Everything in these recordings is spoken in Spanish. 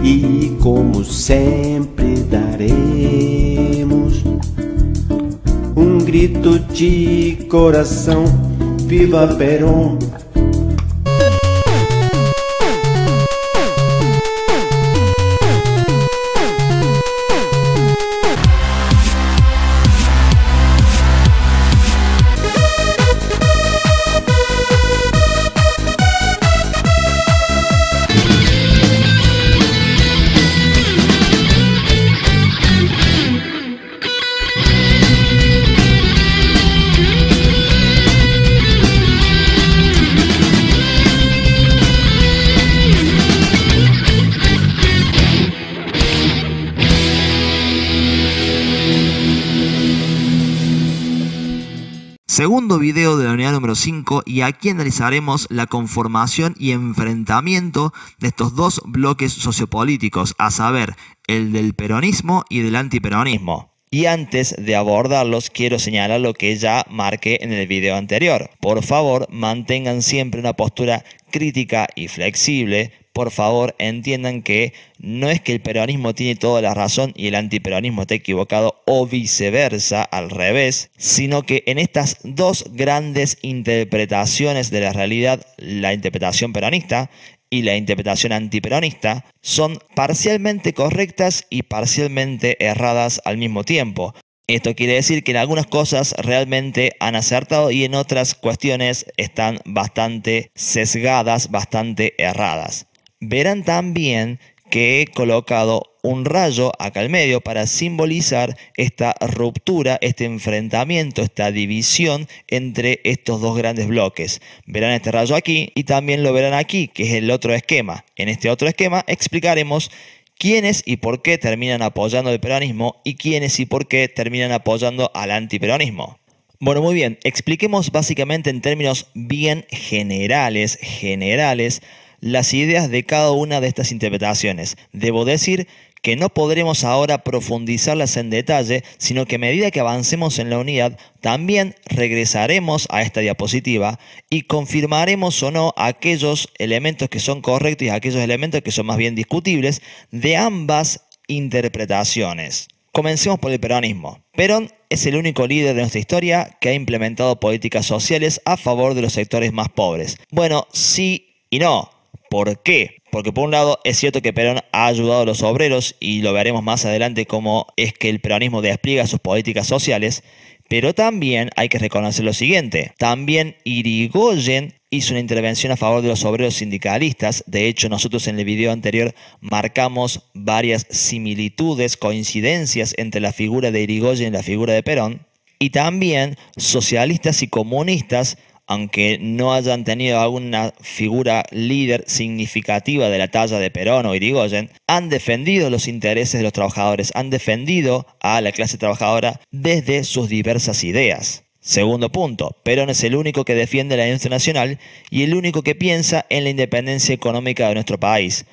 e como sempre daremos grito de coração, viva Perón. Segundo video de la unidad número 5, y aquí analizaremos la conformación y enfrentamiento de estos dos bloques sociopolíticos, a saber, el del peronismo y del antiperonismo. Y antes de abordarlos, quiero señalar lo que ya marqué en el video anterior. Por favor, mantengan siempre una postura crítica y flexible. Por favor, entiendan que no es que el peronismo tiene toda la razón y el antiperonismo esté equivocado o viceversa, al revés, sino que en estas dos grandes interpretaciones de la realidad, la interpretación peronista y la interpretación antiperonista, son parcialmente correctas y parcialmente erradas al mismo tiempo. Esto quiere decir que en algunas cosas realmente han acertado y en otras cuestiones están bastante sesgadas, bastante erradas. Verán también que he colocado un rayo acá al medio para simbolizar esta ruptura, este enfrentamiento, esta división entre estos dos grandes bloques. Verán este rayo aquí y también lo verán aquí, que es el otro esquema. En este otro esquema explicaremos quiénes y por qué terminan apoyando el peronismo y quiénes y por qué terminan apoyando al antiperonismo. Bueno, muy bien, expliquemos básicamente en términos bien generales, las ideas de cada una de estas interpretaciones. Debo decir que no podremos ahora profundizarlas en detalle, sino que a medida que avancemos en la unidad, también regresaremos a esta diapositiva y confirmaremos o no aquellos elementos que son correctos y aquellos elementos que son más bien discutibles de ambas interpretaciones. Comencemos por el peronismo. Perón es el único líder de nuestra historia que ha implementado políticas sociales a favor de los sectores más pobres. Bueno, sí y no. ¿Por qué? Porque por un lado es cierto que Perón ha ayudado a los obreros y lo veremos más adelante cómo es que el peronismo despliega sus políticas sociales, pero también hay que reconocer lo siguiente. También Irigoyen hizo una intervención a favor de los obreros sindicalistas. De hecho, nosotros en el video anterior marcamos varias similitudes, coincidencias entre la figura de Irigoyen y la figura de Perón. Y también socialistas y comunistas, aunque no hayan tenido alguna figura líder significativa de la talla de Perón o Irigoyen, han defendido los intereses de los trabajadores, han defendido a la clase trabajadora desde sus diversas ideas. Segundo punto, Perón es el único que defiende la industria nacional y el único que piensa en la independencia económica de nuestro país.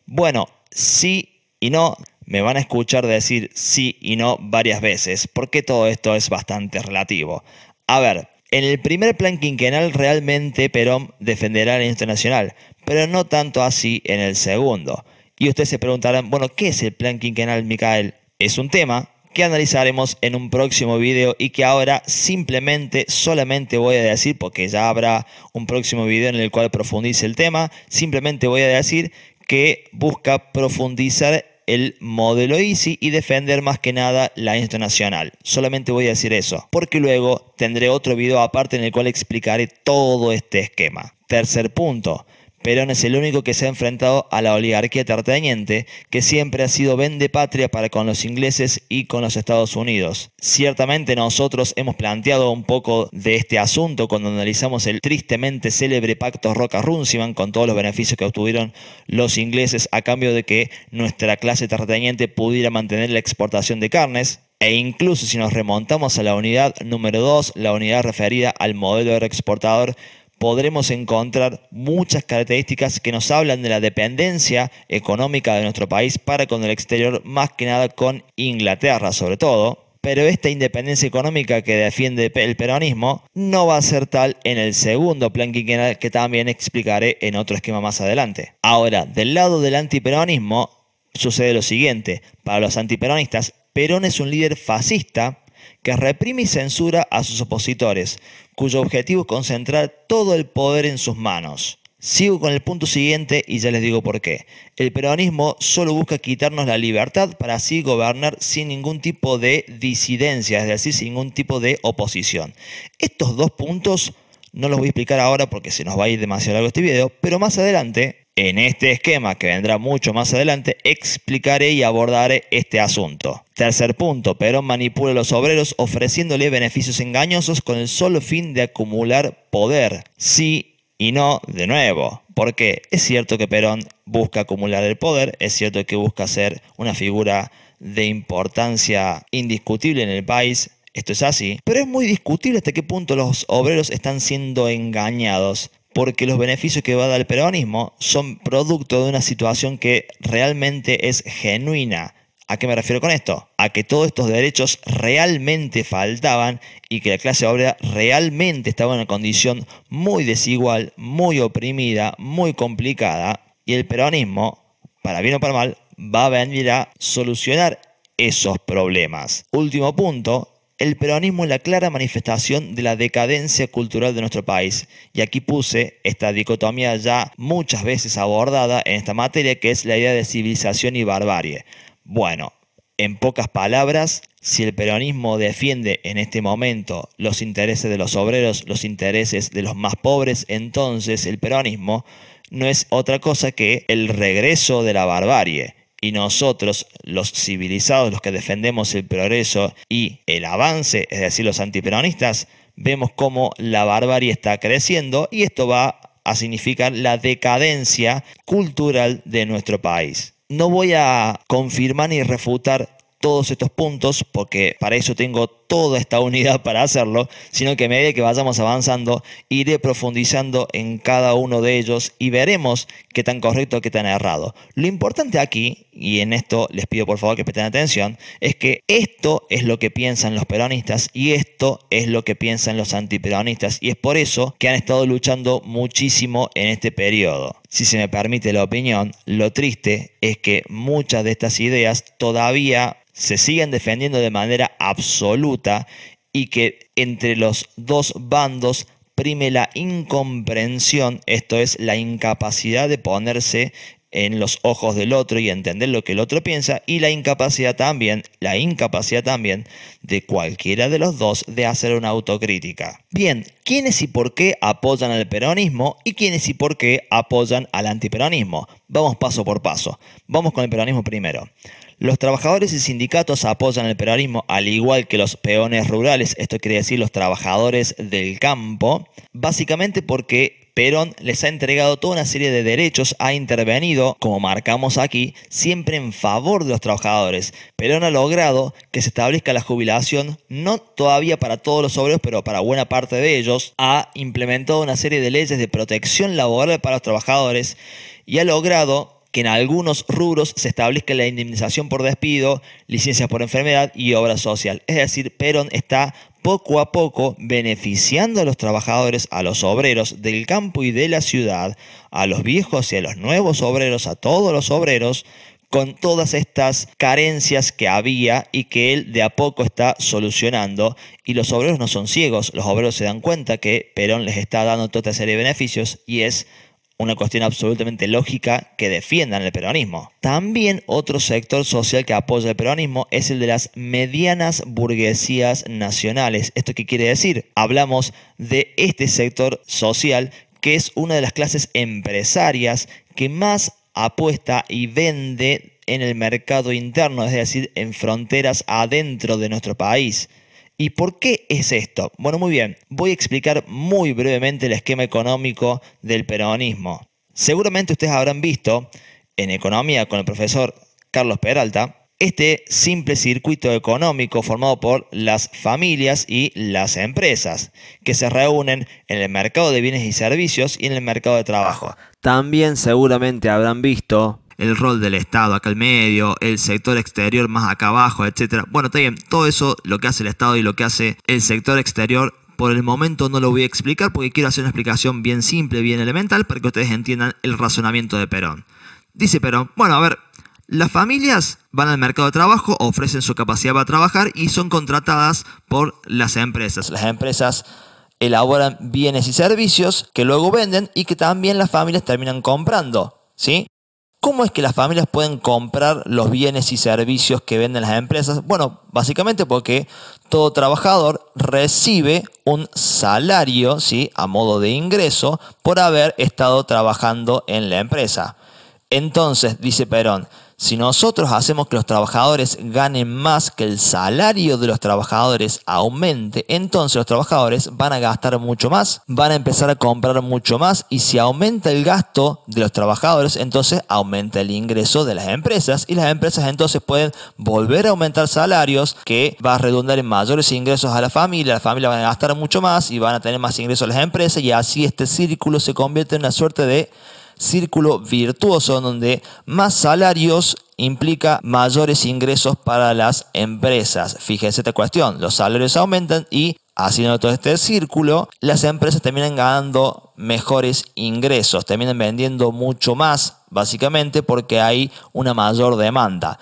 Bueno, sí y no. Me van a escuchar decir sí y no varias veces, porque todo esto es bastante relativo. A ver, en el primer plan quinquenal realmente Perón defenderá la industria nacional, pero no tanto así en el segundo. Y ustedes se preguntarán, bueno, ¿qué es el plan quinquenal, Micael? Es un tema que analizaremos en un próximo video y que ahora solamente voy a decir, porque ya habrá un próximo video en el cual profundice el tema, simplemente voy a decir que busca profundizar el modelo ISI y defender más que nada la industria nacional. Solamente voy a decir eso, porque luego tendré otro video aparte en el cual explicaré todo este esquema. Tercer punto. Perón es el único que se ha enfrentado a la oligarquía terrateniente, que siempre ha sido vendepatria para con los ingleses y con los Estados Unidos. Ciertamente nosotros hemos planteado un poco de este asunto cuando analizamos el tristemente célebre pacto Roca-Runciman con todos los beneficios que obtuvieron los ingleses a cambio de que nuestra clase terrateniente pudiera mantener la exportación de carnes. E incluso si nos remontamos a la unidad número 2, la unidad referida al modelo agroexportador, podremos encontrar muchas características que nos hablan de la dependencia económica de nuestro país para con el exterior, más que nada con Inglaterra sobre todo. Pero esta independencia económica que defiende el peronismo no va a ser tal en el segundo plan quinquenal, que también explicaré en otro esquema más adelante. Ahora, del lado del antiperonismo, sucede lo siguiente. Para los antiperonistas, Perón es un líder fascista que reprime y censura a sus opositores, cuyo objetivo es concentrar todo el poder en sus manos. Sigo con el punto siguiente y ya les digo por qué. El peronismo solo busca quitarnos la libertad para así gobernar sin ningún tipo de disidencia, es decir, sin ningún tipo de oposición. Estos dos puntos no los voy a explicar ahora porque se nos va a ir demasiado largo este video, pero más adelante, en este esquema que vendrá mucho más adelante, explicaré y abordaré este asunto. Tercer punto, Perón manipula a los obreros ofreciéndole beneficios engañosos con el solo fin de acumular poder. Sí y no de nuevo, porque es cierto que Perón busca acumular el poder, es cierto que busca ser una figura de importancia indiscutible en el país, esto es así, pero es muy discutible hasta qué punto los obreros están siendo engañados, porque los beneficios que va a dar el peronismo son producto de una situación que realmente es genuina. ¿A qué me refiero con esto? A que todos estos derechos realmente faltaban y que la clase obrera realmente estaba en una condición muy desigual, muy oprimida, muy complicada. Y el peronismo, para bien o para mal, va a venir a solucionar esos problemas. Último punto, el peronismo es la clara manifestación de la decadencia cultural de nuestro país. Y aquí puse esta dicotomía ya muchas veces abordada en esta materia, que es la idea de civilización y barbarie. Bueno, en pocas palabras, si el peronismo defiende en este momento los intereses de los obreros, los intereses de los más pobres, entonces el peronismo no es otra cosa que el regreso de la barbarie. Y nosotros, los civilizados, los que defendemos el progreso y el avance, es decir, los antiperonistas, vemos cómo la barbarie está creciendo y esto va a significar la decadencia cultural de nuestro país. No voy a confirmar ni refutar todos estos puntos porque para eso tengo toda esta unidad para hacerlo, sino que a medida que vayamos avanzando iré profundizando en cada uno de ellos y veremos qué tan correcto, qué tan errado. Lo importante aquí, y en esto les pido por favor que presten atención, es que esto es lo que piensan los peronistas y esto es lo que piensan los antiperonistas y es por eso que han estado luchando muchísimo en este periodo. Si se me permite la opinión, lo triste es que muchas de estas ideas todavía se siguen defendiendo de manera absoluta y que entre los dos bandos prime la incomprensión, esto es, la incapacidad de ponerse en los ojos del otro y entender lo que el otro piensa, y la incapacidad también de cualquiera de los dos de hacer una autocrítica. Bien, ¿quiénes y por qué apoyan al peronismo y quiénes y por qué apoyan al antiperonismo? Vamos paso por paso. Vamos con el peronismo primero. Los trabajadores y sindicatos apoyan el peronismo al igual que los peones rurales, esto quiere decir los trabajadores del campo, básicamente porque Perón les ha entregado toda una serie de derechos, ha intervenido, como marcamos aquí, siempre en favor de los trabajadores. Perón ha logrado que se establezca la jubilación, no todavía para todos los obreros, pero para buena parte de ellos. Ha implementado una serie de leyes de protección laboral para los trabajadores y ha logrado que en algunos rubros se establezca la indemnización por despido, licencias por enfermedad y obra social. Es decir, Perón está poco a poco beneficiando a los trabajadores, a los obreros del campo y de la ciudad, a los viejos y a los nuevos obreros, a todos los obreros, con todas estas carencias que había y que él de a poco está solucionando. Y los obreros no son ciegos, los obreros se dan cuenta que Perón les está dando toda esta serie de beneficios y es una cuestión absolutamente lógica que defiendan el peronismo. También otro sector social que apoya el peronismo es el de las medianas burguesías nacionales. ¿Esto qué quiere decir? Hablamos de este sector social que es una de las clases empresarias que más apuesta y vende en el mercado interno, es decir, en fronteras adentro de nuestro país. ¿Y por qué es esto? Bueno, muy bien, voy a explicar muy brevemente el esquema económico del peronismo. Seguramente ustedes habrán visto en economía con el profesor Carlos Peralta este simple circuito económico formado por las familias y las empresas que se reúnen en el mercado de bienes y servicios y en el mercado de trabajo. También seguramente habrán visto el rol del Estado acá al medio, el sector exterior más acá abajo, etc. Bueno, está bien, todo eso, lo que hace el Estado y lo que hace el sector exterior, por el momento no lo voy a explicar porque quiero hacer una explicación bien simple, bien elemental, para que ustedes entiendan el razonamiento de Perón. Dice Perón, bueno, a ver, Las familias van al mercado de trabajo, ofrecen su capacidad para trabajar y son contratadas por las empresas. Las empresas elaboran bienes y servicios que luego venden y que también las familias terminan comprando, ¿sí? ¿Cómo es que las familias pueden comprar los bienes y servicios que venden las empresas? Bueno, básicamente porque todo trabajador recibe un salario, ¿sí?, a modo de ingreso por haber estado trabajando en la empresa. Entonces, dice Perón, si nosotros hacemos que los trabajadores ganen más, que el salario de los trabajadores aumente, entonces los trabajadores van a gastar mucho más, van a empezar a comprar mucho más, y si aumenta el gasto de los trabajadores, entonces aumenta el ingreso de las empresas, y las empresas entonces pueden volver a aumentar salarios, que va a redundar en mayores ingresos a la familia van a gastar mucho más y van a tener más ingresos a las empresas, y así este círculo se convierte en una suerte de círculo virtuoso donde más salarios implica mayores ingresos para las empresas. Fíjense esta cuestión, los salarios aumentan y haciendo todo este círculo, las empresas terminan ganando mejores ingresos, terminan vendiendo mucho más, básicamente porque hay una mayor demanda.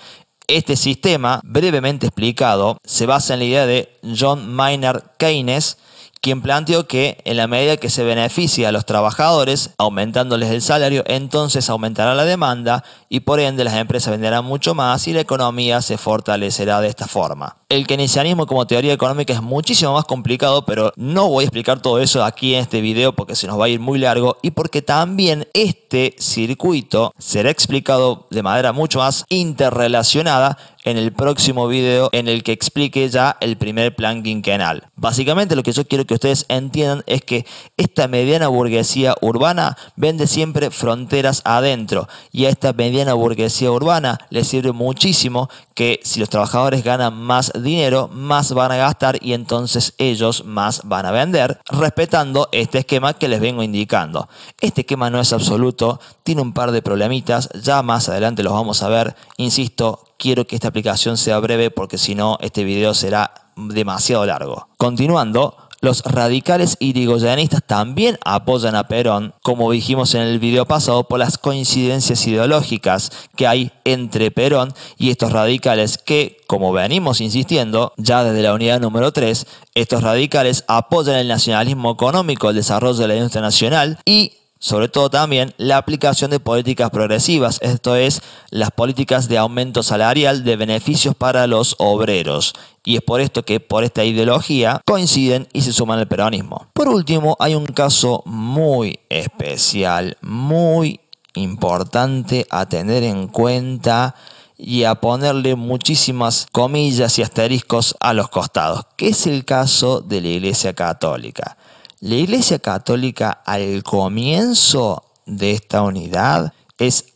Este sistema, brevemente explicado, se basa en la idea de John Maynard Keynes, quien planteó que en la medida que se beneficia a los trabajadores aumentándoles el salario, entonces aumentará la demanda y por ende las empresas venderán mucho más y la economía se fortalecerá de esta forma. El keynesianismo como teoría económica es muchísimo más complicado, pero no voy a explicar todo eso aquí en este video porque se nos va a ir muy largo y porque también este circuito será explicado de manera mucho más interrelacionada en el próximo video en el que explique ya el primer plan quinquenal. Básicamente lo que yo quiero que ustedes entiendan es que esta mediana burguesía urbana vende siempre fronteras adentro, y a esta mediana burguesía urbana le sirve muchísimo que si los trabajadores ganan más dinero, más van a gastar y entonces ellos más van a vender, respetando este esquema que les vengo indicando. Este esquema no es absoluto, tiene un par de problemitas, ya más adelante los vamos a ver. Insisto, quiero que esta aplicación sea breve porque si no este video será demasiado largo. Continuando, los radicales irigoyenistas también apoyan a Perón, como dijimos en el video pasado, por las coincidencias ideológicas que hay entre Perón y estos radicales que, como venimos insistiendo ya desde la unidad número 3, estos radicales apoyan el nacionalismo económico, el desarrollo de la industria nacional y sobre todo también la aplicación de políticas progresivas, esto es, las políticas de aumento salarial de beneficios para los obreros. Y es por esto que por esta ideología coinciden y se suman al peronismo. Por último, hay un caso muy especial, muy importante a tener en cuenta y a ponerle muchísimas comillas y asteriscos a los costados, que es el caso de la Iglesia Católica. La Iglesia Católica al comienzo de esta unidad es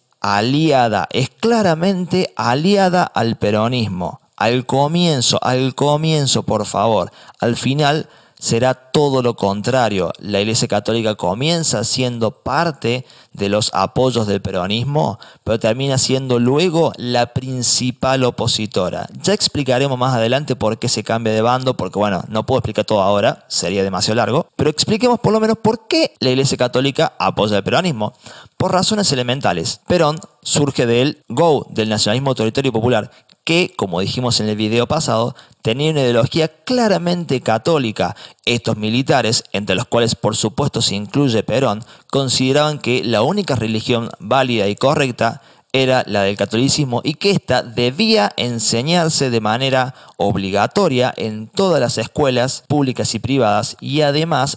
claramente aliada al peronismo. Al comienzo, por favor. Al final será todo lo contrario. La Iglesia Católica comienza siendo parte de los apoyos del peronismo, pero termina siendo luego la principal opositora. Ya explicaremos más adelante por qué se cambia de bando, porque bueno, no puedo explicar todo ahora, sería demasiado largo, pero expliquemos por lo menos por qué la Iglesia Católica apoya el peronismo. Por razones elementales. Perón surge del GO, del nacionalismo autoritario y popular, que, como dijimos en el video pasado, tenía una ideología claramente católica. Estos militares, entre los cuales por supuesto se incluye Perón, consideraban que la única religión válida y correcta era la del catolicismo y que ésta debía enseñarse de manera obligatoria en todas las escuelas públicas y privadas, y además,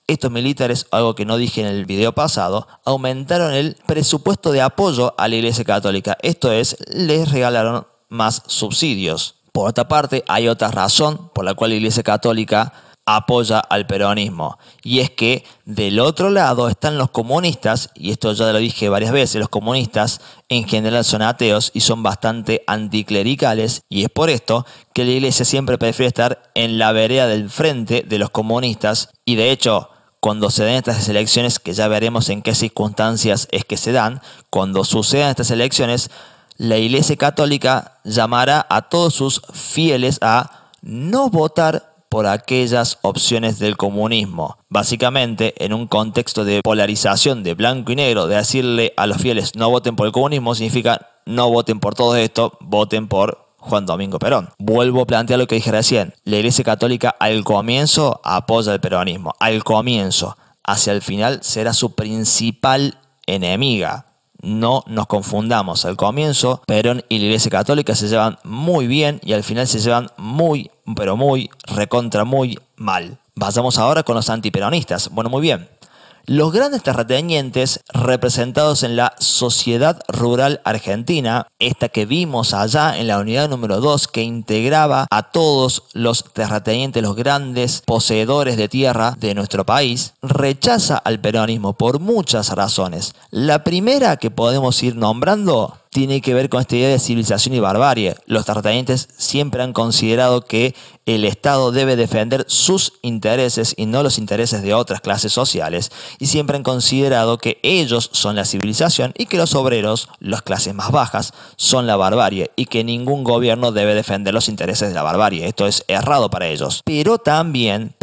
estos militares, algo que no dije en el video pasado, aumentaron el presupuesto de apoyo a la Iglesia Católica. Esto es, les regalaron más subsidios. Por otra parte, hay otra razón por la cual la Iglesia Católica apoya al peronismo, y es que del otro lado están los comunistas, y esto ya lo dije varias veces, los comunistas en general son ateos y son bastante anticlericales, y es por esto que la Iglesia siempre prefiere estar en la vereda del frente de los comunistas, y de hecho, cuando se den estas elecciones, que ya veremos en qué circunstancias es que se dan, cuando sucedan estas elecciones, la Iglesia Católica llamará a todos sus fieles a no votar por aquellas opciones del comunismo. Básicamente, en un contexto de polarización de blanco y negro, de decirle a los fieles no voten por el comunismo, significa no voten por todo esto, voten por Juan Domingo Perón. Vuelvo a plantear lo que dije recién. La Iglesia Católica al comienzo apoya el peronismo. Al comienzo. Hacia el final será su principal enemiga. No nos confundamos. Al comienzo, Perón y la Iglesia Católica se llevan muy bien y al final se llevan muy, pero muy, recontra muy mal. Vayamos ahora con los antiperonistas. Bueno, muy bien. Los grandes terratenientes representados en la Sociedad Rural Argentina, esta que vimos allá en la unidad número 2, que integraba a todos los terratenientes, los grandes poseedores de tierra de nuestro país, rechaza al peronismo por muchas razones. La primera que podemos ir nombrando tiene que ver con esta idea de civilización y barbarie. Los terratenientes siempre han considerado que el Estado debe defender sus intereses y no los intereses de otras clases sociales, y siempre han considerado que ellos son la civilización y que los obreros, las clases más bajas, son la barbarie y que ningún gobierno debe defender los intereses de la barbarie. Esto es errado para ellos. Pero también,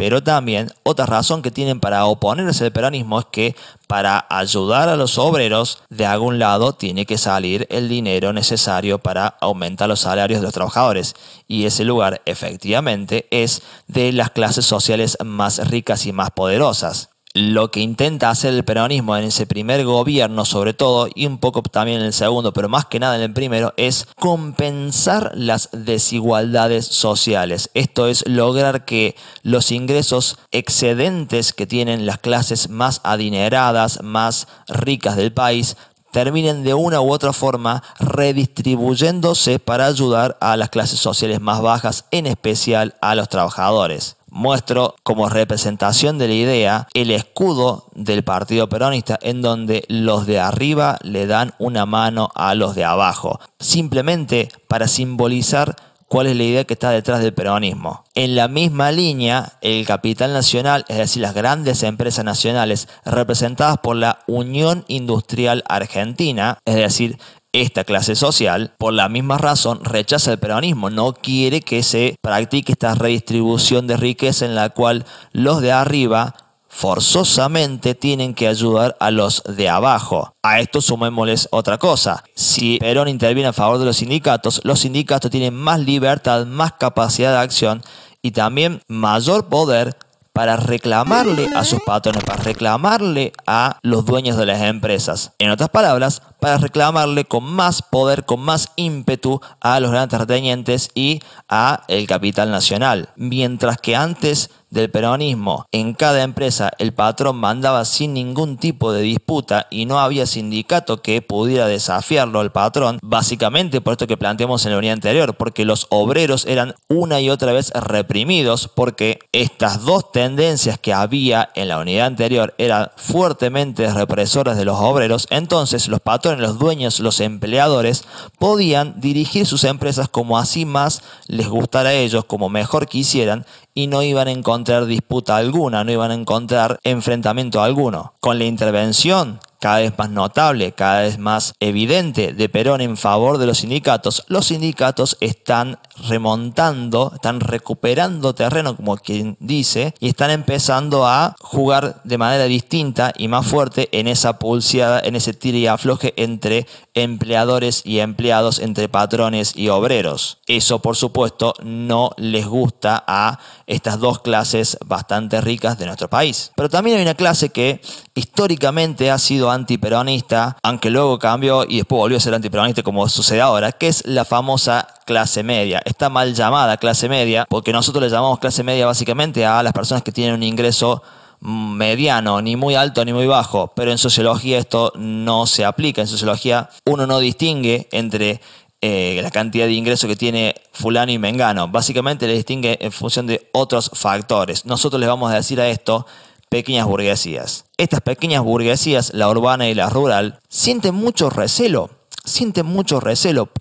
otra razón que tienen para oponerse al peronismo es que para ayudar a los obreros, de algún lado tiene que salir el dinero necesario para aumentar los salarios de los trabajadores. Y ese lugar, efectivamente, es de las clases sociales más ricas y más poderosas. Lo que intenta hacer el peronismo en ese primer gobierno, sobre todo, y un poco también en el segundo, pero más que nada en el primero, es compensar las desigualdades sociales. Esto es lograr que los ingresos excedentes que tienen las clases más adineradas, más ricas del país, terminen de una u otra forma redistribuyéndose para ayudar a las clases sociales más bajas, en especial a los trabajadores. Muestro como representación de la idea el escudo del Partido Peronista, en donde los de arriba le dan una mano a los de abajo, simplemente para simbolizar cuál es la idea que está detrás del peronismo. En la misma línea, el capital nacional, es decir, las grandes empresas nacionales representadas por la Unión Industrial Argentina, es decir, esta clase social, por la misma razón, rechaza el peronismo. No quiere que se practique esta redistribución de riqueza en la cual los de arriba forzosamente tienen que ayudar a los de abajo. A esto sumémosles otra cosa. Si Perón interviene a favor de los sindicatos tienen más libertad, más capacidad de acción y también mayor poder para reclamarle a sus patrones, para reclamarle a los dueños de las empresas. En otras palabras, para reclamarle con más poder, con más ímpetu a los grandes terratenientes y a el capital nacional. Mientras que antes del peronismo, en cada empresa el patrón mandaba sin ningún tipo de disputa y no había sindicato que pudiera desafiarlo al patrón, básicamente por esto que planteamos en la unidad anterior, porque los obreros eran una y otra vez reprimidos, porque estas dos tendencias que había en la unidad anterior eran fuertemente represoras de los obreros. Entonces los patrones, los dueños, los empleadores podían dirigir sus empresas como así más les gustara a ellos, como mejor quisieran, y no iban a encontrar disputa alguna, no iban a encontrar enfrentamiento alguno. Con la intervención cada vez más notable, cada vez más evidente de Perón en favor de los sindicatos están remontando, están recuperando terreno, como quien dice, y están empezando a jugar de manera distinta y más fuerte en esa pulseada, en ese tira y afloje entre empleadores y empleados, entre patrones y obreros. Eso, por supuesto, no les gusta a estas dos clases bastante ricas de nuestro país. Pero también hay una clase que históricamente ha sido antiperonista, aunque luego cambió y después volvió a ser antiperonista como sucede ahora, que es la famosa clase media. Está mal llamada clase media porque nosotros le llamamos clase media básicamente a las personas que tienen un ingreso mediano, ni muy alto ni muy bajo, pero en sociología esto no se aplica. En sociología uno no distingue entre la cantidad de ingresos que tiene fulano y mengano, básicamente le distingue en función de otros factores. Nosotros les vamos a decir a esto pequeñas burguesías. Estas pequeñas burguesías, la urbana y la rural, sienten mucho recelo.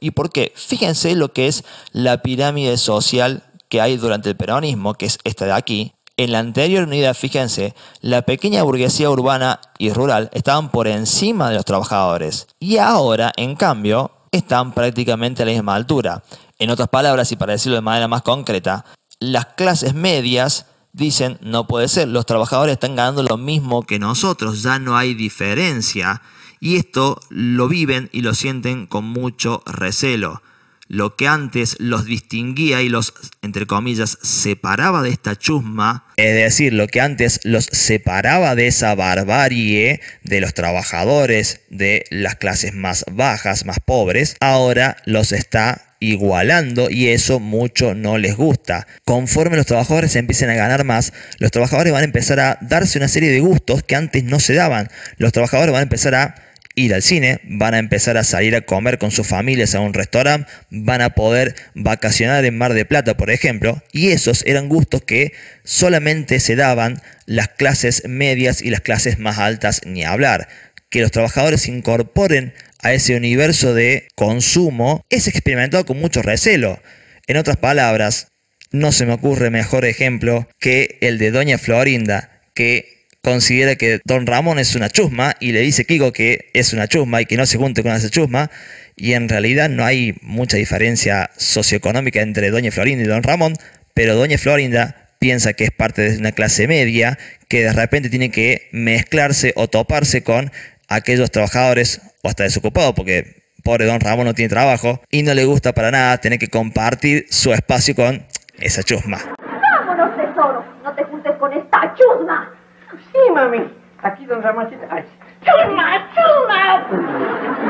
¿Y por qué? Fíjense lo que es la pirámide social que hay durante el peronismo, que es esta de aquí. En la anterior unidad, fíjense, la pequeña burguesía urbana y rural estaban por encima de los trabajadores. Y ahora, en cambio, están prácticamente a la misma altura. En otras palabras, y para decirlo de manera más concreta, las clases medias dicen, no puede ser, los trabajadores están ganando lo mismo que nosotros, ya no hay diferencia. Y esto lo viven y lo sienten con mucho recelo. Lo que antes los distinguía y los, entre comillas, separaba de esta chusma, es decir, lo que antes los separaba de esa barbarie de los trabajadores, de las clases más bajas, más pobres, ahora los está igualando y eso mucho no les gusta. Conforme los trabajadores empiecen a ganar más, los trabajadores van a empezar a darse una serie de gustos que antes no se daban. Los trabajadores van a empezar a ir al cine, van a empezar a salir a comer con sus familias a un restaurante, van a poder vacacionar en Mar del Plata, por ejemplo, y esos eran gustos que solamente se daban las clases medias y las clases más altas, ni hablar. Que los trabajadores se incorporen a ese universo de consumo es experimentado con mucho recelo. En otras palabras, no se me ocurre mejor ejemplo que el de doña Florinda, que considera que don Ramón es una chusma y le dice Kiko que es una chusma y que no se junte con esa chusma, y en realidad no hay mucha diferencia socioeconómica entre doña Florinda y don Ramón, pero doña Florinda piensa que es parte de una clase media que de repente tiene que mezclarse o toparse con aquellos trabajadores o hasta desocupados, porque pobre don Ramón no tiene trabajo y no le gusta para nada tener que compartir su espacio con esa chusma. ¡Vámonos, tesoro! No te juntes con esta chusma. Sí, mami. Aquí don Ramoncito. ¡Ay! ¡Chusma, chusma!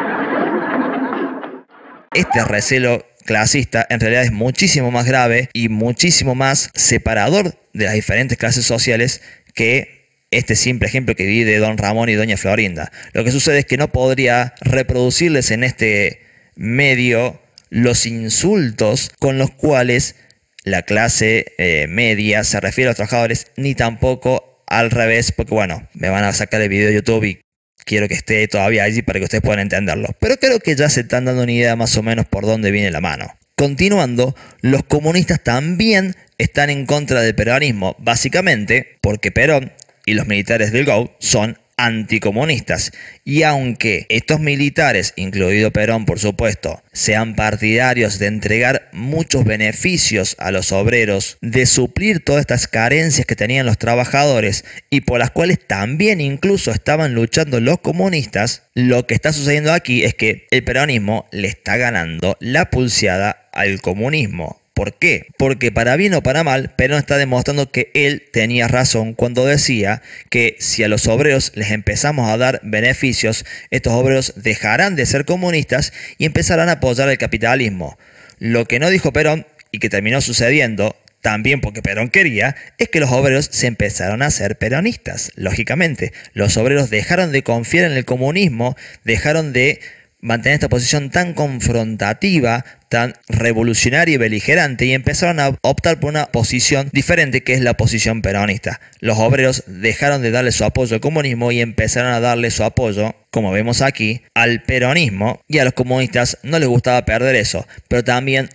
Este recelo clasista en realidad es muchísimo más grave y muchísimo más separador de las diferentes clases sociales que este simple ejemplo que vi de don Ramón y doña Florinda. Lo que sucede es que no podría reproducirles en este medio los insultos con los cuales la clase media se refiere a los trabajadores, ni tampoco al revés, porque bueno, me van a sacar el video de YouTube y quiero que esté todavía allí para que ustedes puedan entenderlo. Pero creo que ya se están dando una idea más o menos por dónde viene la mano. Continuando, los comunistas también están en contra del peronismo, básicamente porque Perón y los militares del GO son anticomunistas. Y aunque estos militares, incluido Perón por supuesto, sean partidarios de entregar muchos beneficios a los obreros, de suplir todas estas carencias que tenían los trabajadores y por las cuales también incluso estaban luchando los comunistas, lo que está sucediendo aquí es que el peronismo le está ganando la pulseada al comunismo. ¿Por qué? Porque para bien o para mal, Perón está demostrando que él tenía razón cuando decía que si a los obreros les empezamos a dar beneficios, estos obreros dejarán de ser comunistas y empezarán a apoyar el capitalismo. Lo que no dijo Perón y que terminó sucediendo, también porque Perón quería, es que los obreros se empezaron a ser peronistas. Lógicamente, los obreros dejaron de confiar en el comunismo, dejaron de mantener esta posición tan confrontativa, tan revolucionaria y beligerante y empezaron a optar por una posición diferente que es la posición peronista. Los obreros dejaron de darle su apoyo al comunismo y empezaron a darle su apoyo, como vemos aquí, al peronismo, y a los comunistas no les gustaba perder eso, pero también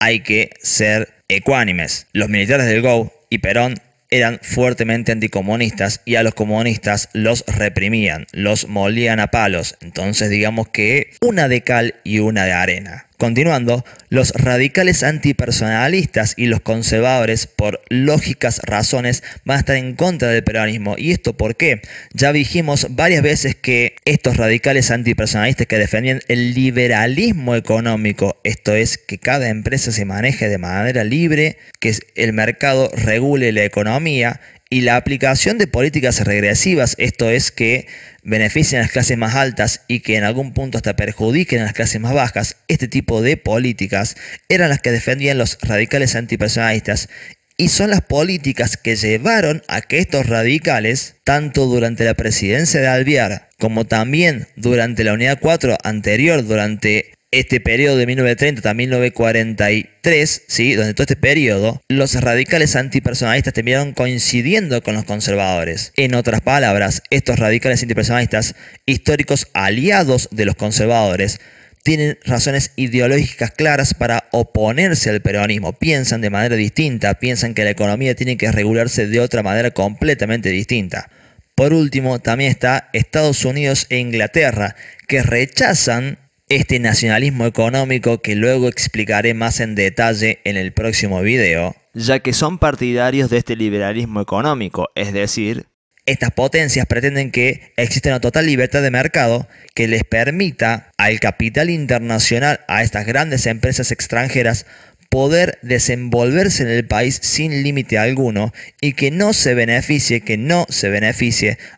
hay que ser ecuánimes. Los militares del GO y Perón eran fuertemente anticomunistas y a los comunistas los reprimían, los molían a palos. Entonces digamos que una de cal y una de arena. Continuando, los radicales antipersonalistas y los conservadores, por lógicas razones, van a estar en contra del peronismo. ¿Y esto por qué? Ya dijimos varias veces que estos radicales antipersonalistas que defendían el liberalismo económico, esto es, que cada empresa se maneje de manera libre, que el mercado regule la economía, y la aplicación de políticas regresivas, esto es, que beneficien a las clases más altas y que en algún punto hasta perjudiquen a las clases más bajas, este tipo de políticas eran las que defendían los radicales antipersonalistas y son las políticas que llevaron a que estos radicales, tanto durante la presidencia de Alvear como también durante la Unidad 4 anterior, durante este periodo de 1930 a 1943, ¿sí? Donde todo este periodo, los radicales antipersonalistas terminaron coincidiendo con los conservadores. En otras palabras, estos radicales antipersonalistas, históricos aliados de los conservadores, tienen razones ideológicas claras para oponerse al peronismo. Piensan de manera distinta, piensan que la economía tiene que regularse de otra manera completamente distinta. Por último, también está Estados Unidos e Inglaterra, que rechazan este nacionalismo económico que luego explicaré más en detalle en el próximo video, ya que son partidarios de este liberalismo económico, es decir, Estas potencias pretenden que exista una total libertad de mercado que les permita al capital internacional, a estas grandes empresas extranjeras, poder desenvolverse en el país sin límite alguno y que no se beneficie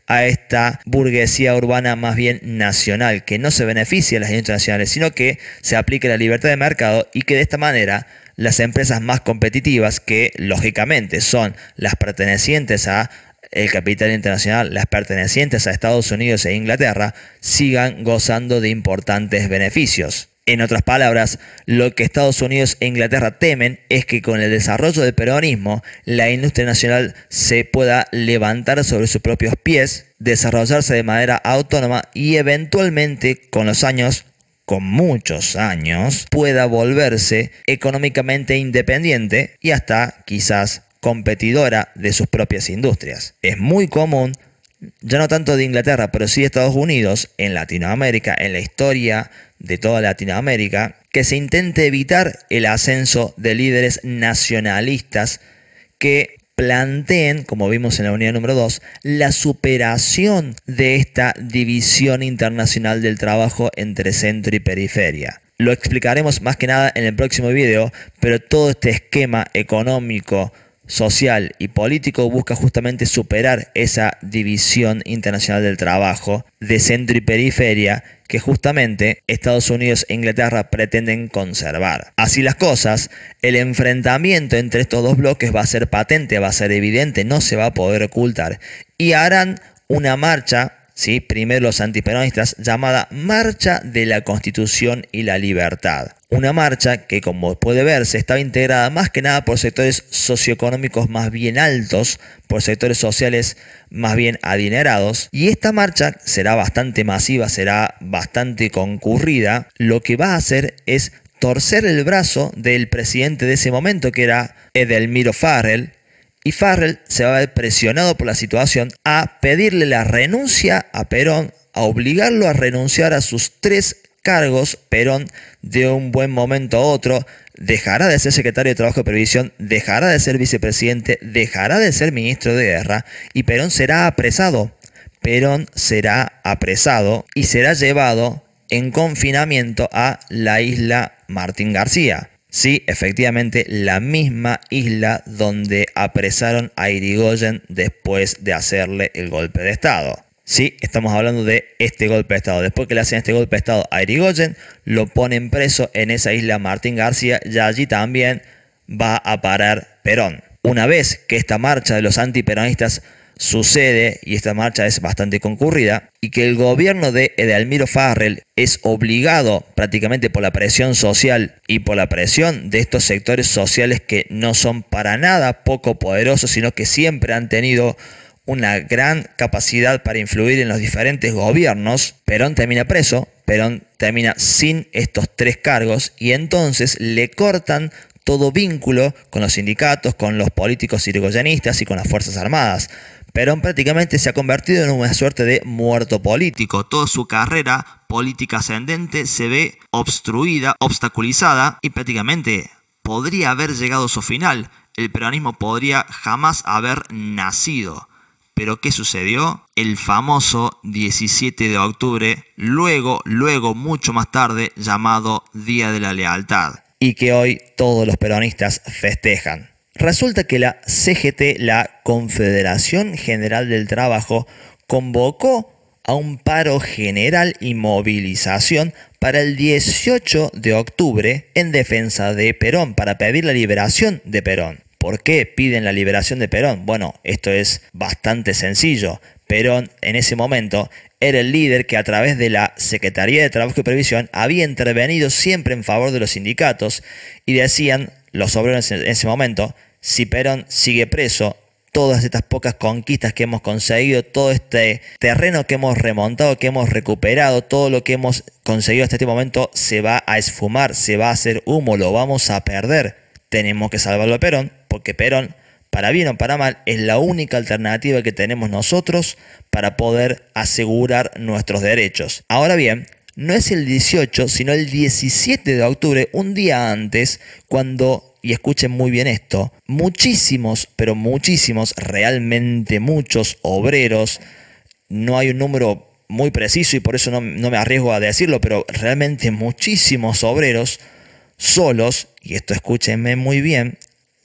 a esta burguesía urbana más bien nacional, que no se beneficie a las industrias nacionales, sino que se aplique la libertad de mercado y que de esta manera las empresas más competitivas, que lógicamente son las pertenecientes a el capital internacional, las pertenecientes a Estados Unidos e Inglaterra, sigan gozando de importantes beneficios. En otras palabras, lo que Estados Unidos e Inglaterra temen es que con el desarrollo del peronismo, la industria nacional se pueda levantar sobre sus propios pies, desarrollarse de manera autónoma y eventualmente con los años, con muchos años, pueda volverse económicamente independiente y hasta quizás competidora de sus propias industrias. Es muy común, ya no tanto de Inglaterra, pero sí de Estados Unidos, en Latinoamérica, en la historia de toda Latinoamérica, que se intente evitar el ascenso de líderes nacionalistas que planteen, como vimos en la unidad número 2, la superación de esta división internacional del trabajo entre centro y periferia. Lo explicaremos más que nada en el próximo video, pero todo este esquema económico, social y político busca justamente superar esa división internacional del trabajo de centro y periferia que justamente Estados Unidos e Inglaterra pretenden conservar. Así las cosas, el enfrentamiento entre estos dos bloques va a ser patente, va a ser evidente, no se va a poder ocultar y harán una marcha, ¿sí? Primero los antiperonistas, llamada Marcha de la Constitución y la Libertad. Una marcha que, como puede verse, estaba integrada más que nada por sectores socioeconómicos más bien altos, por sectores sociales más bien adinerados. Y esta marcha será bastante masiva, será bastante concurrida. Lo que va a hacer es torcer el brazo del presidente de ese momento, que era Edelmiro Farrell. Y Farrell se va a ver presionado por la situación a pedirle la renuncia a Perón, a obligarlo a renunciar a sus 3 cargos. Perón, de un buen momento a otro, dejará de ser secretario de Trabajo y Previsión, dejará de ser vicepresidente, dejará de ser ministro de Guerra y Perón será apresado. Perón será apresado y será llevado en confinamiento a la isla Martín García. Sí, efectivamente, la misma isla donde apresaron a Irigoyen después de hacerle el golpe de Estado. Sí, estamos hablando de este golpe de Estado. Después que le hacen este golpe de Estado a Irigoyen, lo ponen preso en esa isla Martín García y allí también va a parar Perón. Una vez que esta marcha de los antiperonistas sucede, y esta marcha es bastante concurrida, y que el gobierno de Edelmiro Farrell es obligado prácticamente por la presión social y por la presión de estos sectores sociales que no son para nada poco poderosos, sino que siempre han tenido una gran capacidad para influir en los diferentes gobiernos. Perón termina preso, Perón termina sin estos 3 cargos y entonces le cortan todo vínculo con los sindicatos, con los políticos irigoyenistas y con las Fuerzas Armadas. Perón prácticamente se ha convertido en una suerte de muerto político. Toda su carrera política ascendente se ve obstruida, obstaculizada y prácticamente podría haber llegado a su final. El peronismo podría jamás haber nacido. Pero ¿qué sucedió? El famoso 17 de octubre, luego, mucho más tarde, llamado Día de la Lealtad. Y que hoy todos los peronistas festejan. Resulta que la CGT, la Confederación General del Trabajo, convocó a un paro general y movilización para el 18 de octubre en defensa de Perón, para pedir la liberación de Perón. ¿Por qué piden la liberación de Perón? Bueno, esto es bastante sencillo. Perón en ese momento era el líder que a través de la Secretaría de Trabajo y Previsión había intervenido siempre en favor de los sindicatos y decían los obreros en ese momento: si Perón sigue preso, todas estas pocas conquistas que hemos conseguido, todo este terreno que hemos remontado, que hemos recuperado, todo lo que hemos conseguido hasta este momento se va a esfumar, se va a hacer humo, lo vamos a perder. Tenemos que salvarlo a Perón, porque Perón, para bien o para mal, es la única alternativa que tenemos nosotros para poder asegurar nuestros derechos. Ahora bien, no es el 18, sino el 17 de octubre, un día antes, cuando y escuchen muy bien esto, muchísimos, pero muchísimos, realmente muchos obreros, no hay un número muy preciso y por eso no me arriesgo a decirlo, pero realmente muchísimos obreros solos, y esto escúchenme muy bien,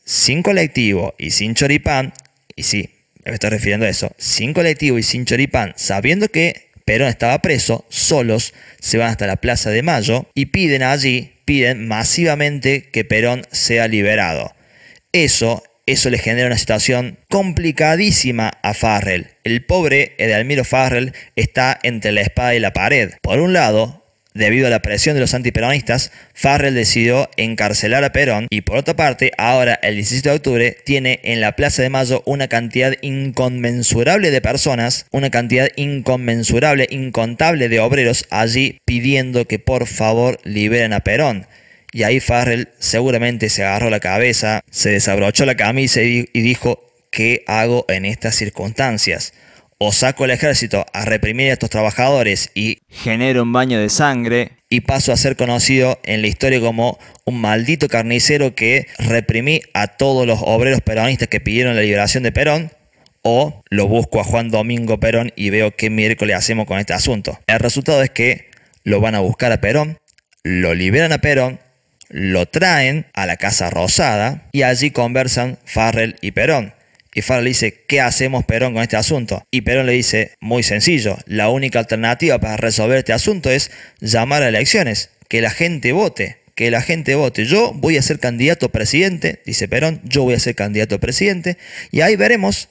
sin colectivo y sin choripán, y sí, me estoy refiriendo a eso, sin colectivo y sin choripán, sabiendo que Perón estaba preso, solos, se van hasta la Plaza de Mayo y piden masivamente que Perón sea liberado. Eso le genera una situación complicadísima a Farrell. El pobre Edelmiro Farrell está entre la espada y la pared. Por un lado, debido a la presión de los antiperonistas, Farrell decidió encarcelar a Perón y por otra parte, ahora el 17 de octubre tiene en la Plaza de Mayo una cantidad inconmensurable de personas, una cantidad inconmensurable, incontable de obreros allí pidiendo que por favor liberen a Perón. Y ahí Farrell seguramente se agarró la cabeza, se desabrochó la camisa y dijo, ¿qué hago en estas circunstancias? O saco el ejército a reprimir a estos trabajadores y genero un baño de sangre y paso a ser conocido en la historia como un maldito carnicero que reprimí a todos los obreros peronistas que pidieron la liberación de Perón, o lo busco a Juan Domingo Perón y veo qué miércoles hacemos con este asunto. El resultado es que lo van a buscar a Perón, lo liberan a Perón, lo traen a la Casa Rosada y allí conversan Farrell y Perón. Y Farrell dice, ¿qué hacemos, Perón, con este asunto? Y Perón le dice, muy sencillo, la única alternativa para resolver este asunto es llamar a elecciones, que la gente vote, que la gente vote. Yo voy a ser candidato a presidente, dice Perón, yo voy a ser candidato a presidente, y ahí veremos.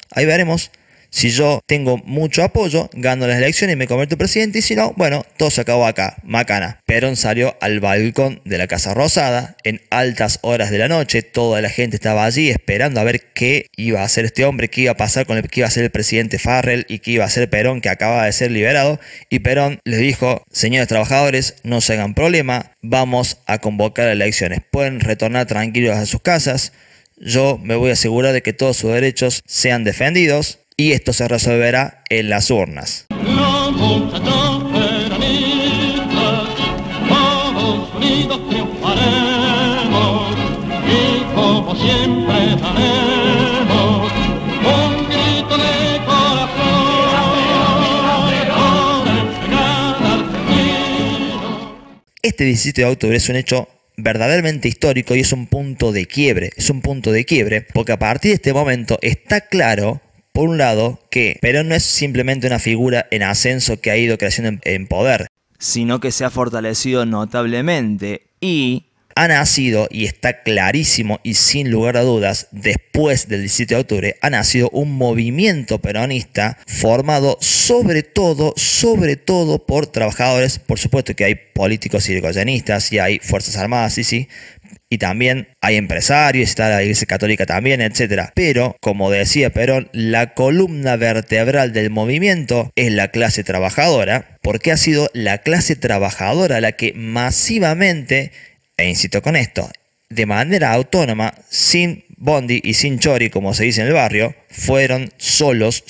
Si yo tengo mucho apoyo, gano las elecciones y me convierto en presidente, y si no, bueno, todo se acabó acá, macana. Perón salió al balcón de la Casa Rosada en altas horas de la noche, toda la gente estaba allí esperando a ver qué iba a hacer este hombre, qué iba a pasar con qué iba a ser el presidente Farrell y qué iba a hacer Perón, que acaba de ser liberado, y Perón les dijo, señores trabajadores, no se hagan problema, vamos a convocar elecciones, pueden retornar tranquilos a sus casas, yo me voy a asegurar de que todos sus derechos sean defendidos, y esto se resolverá en las urnas. Los muchachos peronistas, todos unidos triunfaremos, y como siempre daremos un grito de corazón por entregar argentino. Este 17 de octubre es un hecho verdaderamente histórico y es un punto de quiebre. Porque a partir de este momento está claro, por un lado, que Perón no es simplemente una figura en ascenso que ha ido creciendo en poder, sino que se ha fortalecido notablemente y ha nacido, y está clarísimo y sin lugar a dudas, después del 17 de octubre, ha nacido un movimiento peronista formado sobre todo por trabajadores. Por supuesto que hay políticos irigoyenistas y hay fuerzas armadas, sí, y también hay empresarios, está la Iglesia Católica también, etc. Pero, como decía Perón, la columna vertebral del movimiento es la clase trabajadora, porque ha sido la clase trabajadora la que masivamente, e insisto con esto, de manera autónoma, sin bondi y sin chori, como se dice en el barrio, fueron solos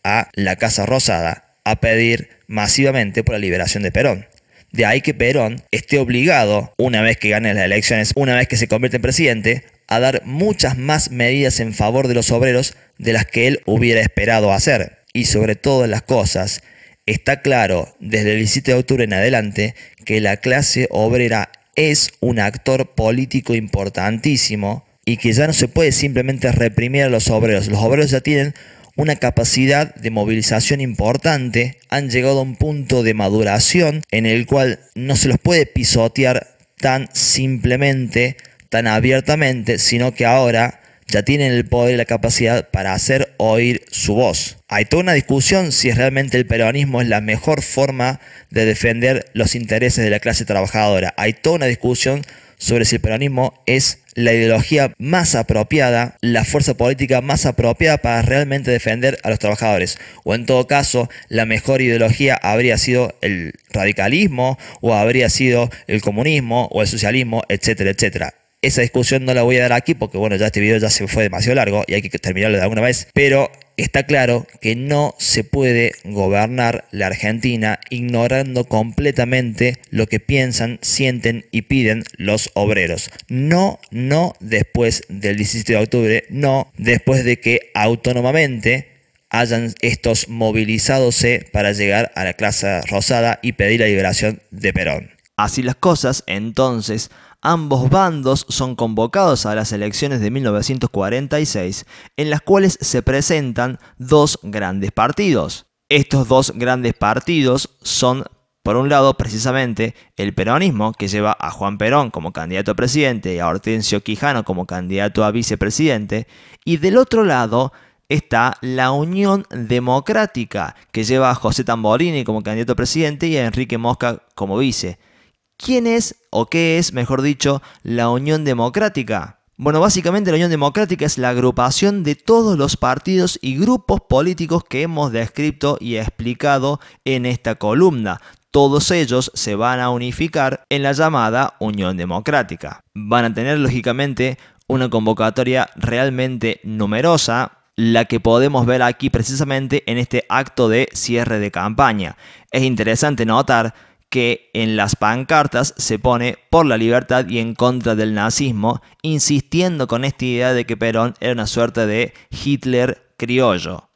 a la Casa Rosada a pedir masivamente por la liberación de Perón. De ahí que Perón esté obligado, una vez que gane las elecciones, una vez que se convierte en presidente, a dar muchas más medidas en favor de los obreros de las que él hubiera esperado hacer. Y sobre todas las cosas, está claro desde el 17 de octubre en adelante que la clase obrera es un actor político importantísimo y que ya no se puede simplemente reprimir a los obreros. Los obreros ya tienen una capacidad de movilización importante, han llegado a un punto de maduración en el cual no se los puede pisotear tan simplemente, tan abiertamente, sino que ahora ya tienen el poder y la capacidad para hacer oír su voz. Hay toda una discusión si realmente el peronismo es la mejor forma de defender los intereses de la clase trabajadora. Hay toda una discusión sobre si el peronismo es la ideología más apropiada, la fuerza política más apropiada para realmente defender a los trabajadores. O en todo caso, la mejor ideología habría sido el radicalismo, o habría sido el comunismo, o el socialismo, etcétera, etcétera. Esa discusión no la voy a dar aquí porque, bueno, ya este video ya se fue demasiado largo y hay que terminarlo de alguna vez. Pero está claro que no se puede gobernar la Argentina ignorando completamente lo que piensan, sienten y piden los obreros. No después del 17 de octubre, no después de que autónomamente hayan estos movilizadose para llegar a la clase rosada y pedir la liberación de Perón. Así las cosas, entonces, ambos bandos son convocados a las elecciones de 1946, en las cuales se presentan dos grandes partidos. Estos dos grandes partidos son, por un lado, precisamente el peronismo, que lleva a Juan Perón como candidato a presidente y a Hortensio Quijano como candidato a vicepresidente, y del otro lado está la Unión Democrática, que lleva a José Tamborini como candidato a presidente y a Enrique Mosca como vice. ¿Quién es, o qué es, mejor dicho, la Unión Democrática? Bueno, básicamente la Unión Democrática es la agrupación de todos los partidos y grupos políticos que hemos descrito y explicado en esta columna. Todos ellos se van a unificar en la llamada Unión Democrática. Van a tener, lógicamente, una convocatoria realmente numerosa, la que podemos ver aquí precisamente en este acto de cierre de campaña. Es interesante notar que en las pancartas se pone por la libertad y en contra del nazismo, insistiendo con esta idea de que Perón era una suerte de Hitler criollo.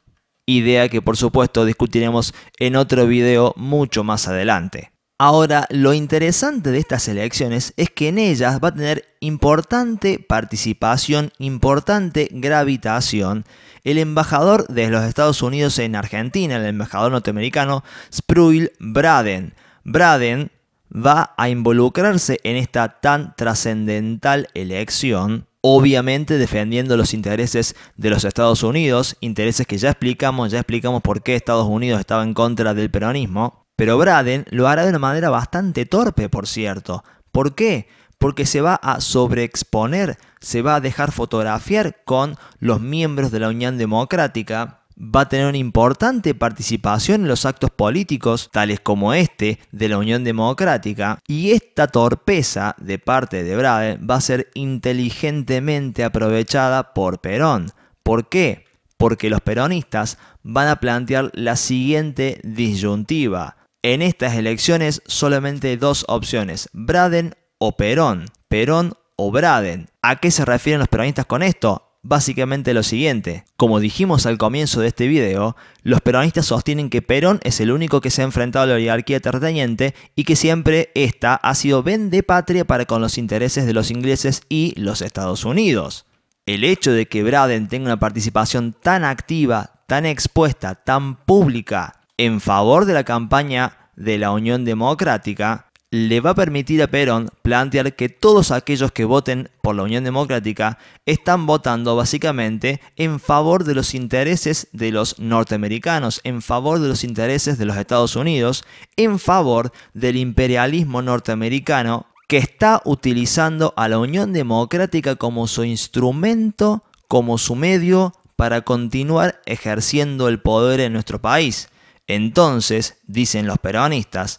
Idea que por supuesto discutiremos en otro video mucho más adelante. Ahora, lo interesante de estas elecciones es que en ellas va a tener importante participación, importante gravitación, el embajador de los Estados Unidos en Argentina, el embajador norteamericano Spruill Braden. Braden va a involucrarse en esta tan trascendental elección, obviamente defendiendo los intereses de los Estados Unidos, intereses que ya explicamos por qué Estados Unidos estaba en contra del peronismo, pero Braden lo hará de una manera bastante torpe, por cierto. ¿Por qué? Porque se va a sobreexponer, se va a dejar fotografiar con los miembros de la Unión Democrática, va a tener una importante participación en los actos políticos, tales como este de la Unión Democrática, y esta torpeza de parte de Braden va a ser inteligentemente aprovechada por Perón. ¿Por qué? Porque los peronistas van a plantear la siguiente disyuntiva. En estas elecciones solamente hay dos opciones, Braden o Perón, Perón o Braden. ¿A qué se refieren los peronistas con esto? Básicamente lo siguiente, como dijimos al comienzo de este video, los peronistas sostienen que Perón es el único que se ha enfrentado a la oligarquía terrateniente y que siempre esta ha sido vendepatria para con los intereses de los ingleses y los Estados Unidos. El hecho de que Braden tenga una participación tan activa, tan expuesta, tan pública en favor de la campaña de la Unión Democrática, le va a permitir a Perón plantear que todos aquellos que voten por la Unión Democrática están votando básicamente en favor de los intereses de los norteamericanos, en favor de los intereses de los Estados Unidos, en favor del imperialismo norteamericano que está utilizando a la Unión Democrática como su instrumento, como su medio para continuar ejerciendo el poder en nuestro país. Entonces, dicen los peronistas,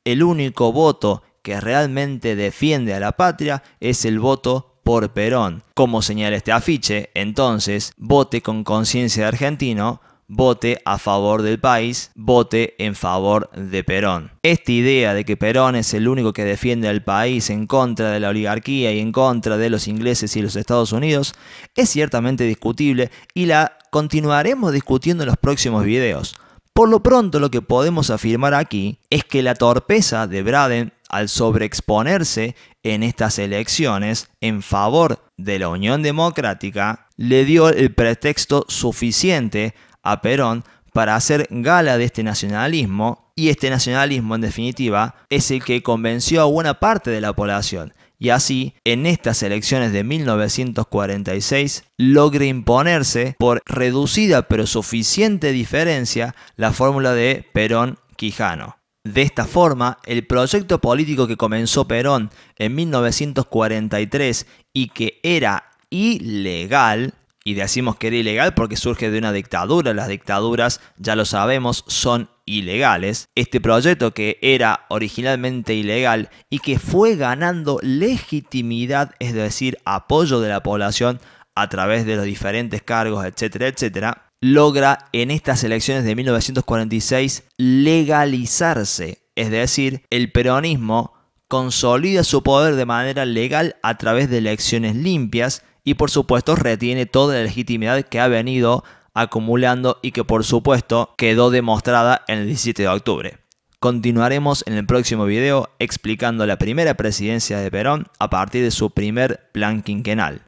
el único voto que realmente defiende a la patria es el voto por Perón. Como señala este afiche, entonces, vote con conciencia de argentino, vote a favor del país, vote en favor de Perón. Esta idea de que Perón es el único que defiende al país en contra de la oligarquía y en contra de los ingleses y los Estados Unidos es ciertamente discutible y la continuaremos discutiendo en los próximos videos. Por lo pronto, lo que podemos afirmar aquí es que la torpeza de Braden al sobreexponerse en estas elecciones en favor de la Unión Democrática le dio el pretexto suficiente a Perón para hacer gala de este nacionalismo, y este nacionalismo en definitiva es el que convenció a buena parte de la población. Y así, en estas elecciones de 1946, logra imponerse por reducida pero suficiente diferencia la fórmula de Perón-Quijano. De esta forma, el proyecto político que comenzó Perón en 1943 y que era ilegal, y decimos que era ilegal porque surge de una dictadura, las dictaduras, ya lo sabemos, son ilegales. Este proyecto que era originalmente ilegal y que fue ganando legitimidad, es decir, apoyo de la población a través de los diferentes cargos, etcétera, etcétera, logra en estas elecciones de 1946 legalizarse, es decir, el peronismo consolida su poder de manera legal a través de elecciones limpias y por supuesto retiene toda la legitimidad que ha venido acumulando y que por supuesto quedó demostrada en el 17 de octubre. Continuaremos en el próximo video explicando la primera presidencia de Perón a partir de su primer plan quinquenal.